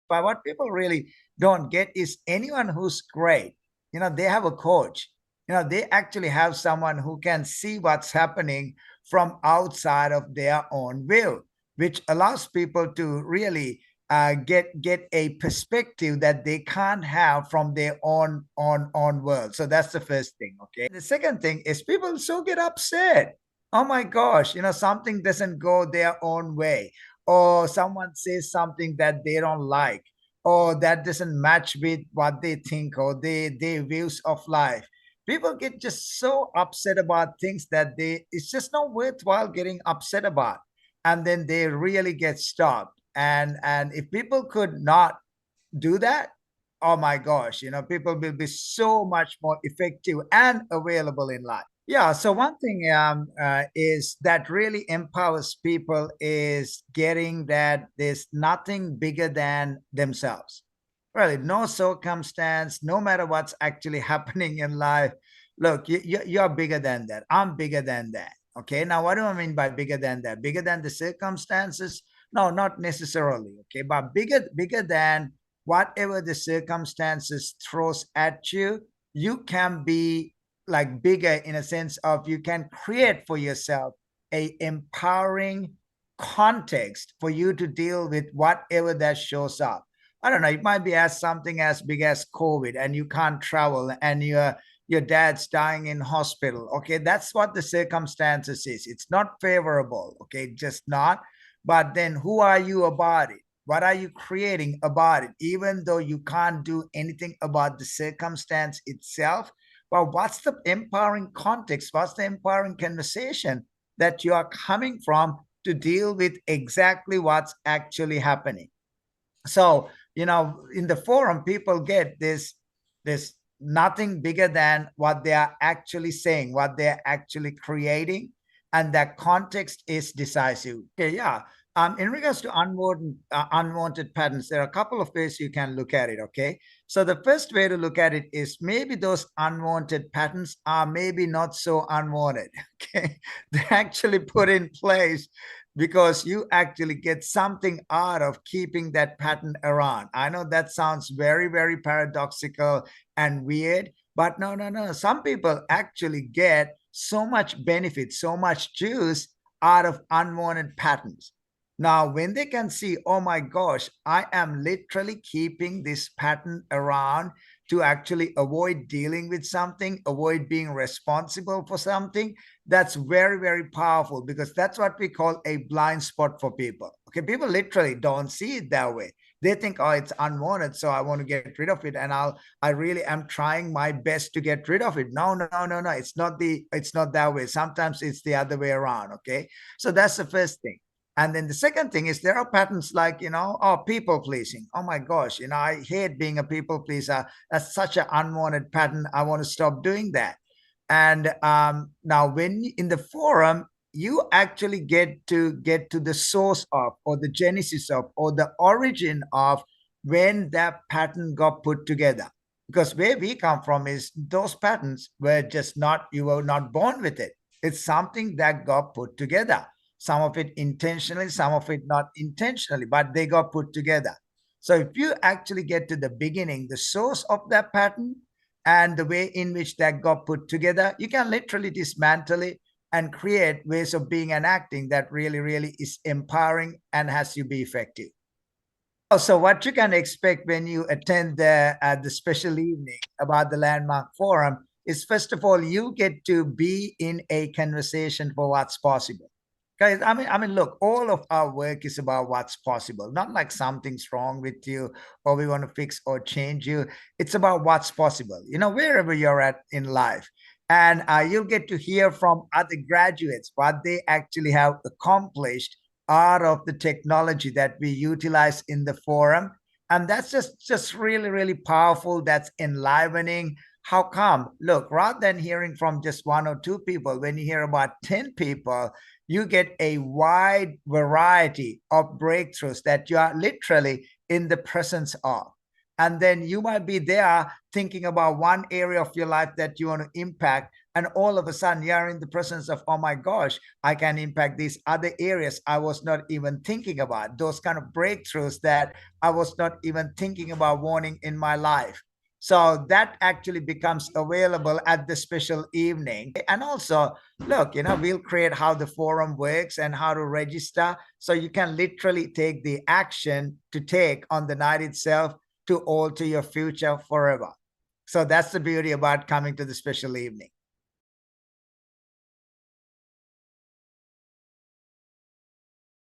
But what people really don't get is anyone who's great, they have a coach. They actually have someone who can see what's happening from outside of their own view, which allows people to really get a perspective that they can't have from their own world. So that's the first thing. Okay. The second thing is people so get upset. Oh my gosh, something doesn't go their own way, or someone says something that they don't like, or that doesn't match with what they think or their views of life. People get just so upset about things that it's just not worthwhile getting upset about, and then they really get stopped. And if people could not do that, oh my gosh, people will be so much more effective and available in life. Yeah, so one thing is that really empowers people is getting that there's nothing bigger than themselves. Really, no circumstance, no matter what's actually happening in life. Look, you're bigger than that. I'm bigger than that. Okay, now what do I mean by bigger than that? Bigger than the circumstances? No, not necessarily. Okay, but bigger than whatever the circumstances throws at you. You can be like bigger in a sense of you can create for yourself a empowering context for you to deal with whatever that shows up. I don't know, it might be as something as big as COVID and you can't travel and your dad's dying in hospital. Okay, that's what the circumstances is. It's not favorable. Okay, just not. But then who are you about it? What are you creating about it? Even though you can't do anything about the circumstance itself, well, what's the empowering context? What's the empowering conversation that you are coming from to deal with exactly what's actually happening? So, in the forum, people get this nothing bigger than what they are actually saying, what they're actually creating, and that context is decisive. Okay, yeah. In regards to unwanted patterns, there are a couple of ways you can look at it. Okay, so the first way to look at it is maybe those unwanted patterns are maybe not so unwanted. Okay, they're actually put in place because you actually get something out of keeping that pattern around. I know that sounds very, very paradoxical and weird, but no, no, no. Some people actually get so much benefit, so much juice out of unwanted patterns. Now, when they can see, oh my gosh, I am literally keeping this pattern around to actually avoid dealing with something, avoid being responsible for something, that's very, very powerful because that's what we call a blind spot for people. Okay, people literally don't see it that way. They think, oh, it's unwanted, so I want to get rid of it, and I really am trying my best to get rid of it. No, no, no, no, no. It's not that way. Sometimes it's the other way around. Okay, so that's the first thing. And then the second thing is there are patterns like, oh, people pleasing. Oh my gosh, I hate being a people pleaser. That's such an unwanted pattern. I want to stop doing that. And now when in the forum, you actually get to the source of, or the genesis of, or the origin of when that pattern got put together. Because where we come from is those patterns were just not, you were not born with it. It's something that got put together. Some of it intentionally, some of it not intentionally, but they got put together. So if you actually get to the beginning, the source of that pattern, and the way in which that got put together, you can literally dismantle it and create ways of being and acting that really, really is empowering and has you be effective. So what you can expect when you attend the special evening about the Landmark Forum is, first of all, you get to be in a conversation for what's possible. Guys, I mean, look, all of our work is about what's possible, not like something's wrong with you or we want to fix or change you. It's about what's possible, wherever you're at in life. And you'll get to hear from other graduates what they actually have accomplished out of the technology that we utilize in the forum. And that's just really, really powerful. That's enlivening. How come? Look, rather than hearing from just one or two people, when you hear about 10 people, you get a wide variety of breakthroughs that you are literally in the presence of. And then you might be there thinking about one area of your life that you want to impact. And all of a sudden, you're in the presence of, oh my gosh, I can impact these other areas I was not even thinking about. Those kind of breakthroughs that I was not even thinking about wanting in my life. So that actually becomes available at the special evening. And also, look, we'll create how the forum works and how to register. So you can literally take the action to take on the night itself to alter your future forever. So that's the beauty about coming to the special evening.